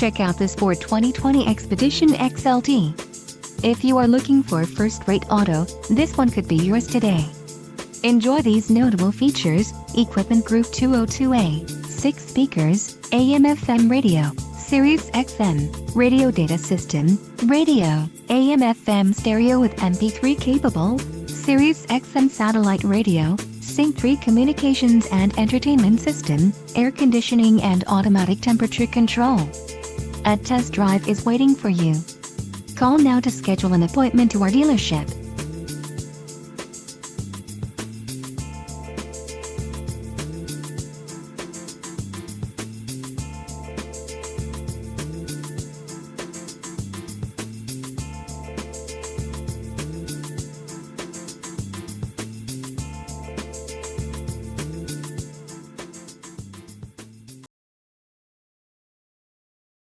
Check out this Ford 2020 Expedition XLT. If you are looking for a first-rate auto, this one could be yours today. Enjoy these notable features: equipment group 202A, 6 speakers, AM/FM radio, Sirius XM, radio data system, radio, AM/FM stereo with MP3 capable, Sirius XM satellite radio, Sync 3 communications and entertainment system, air conditioning and automatic temperature control. A test drive is waiting for you. Call now to schedule an appointment to our dealership.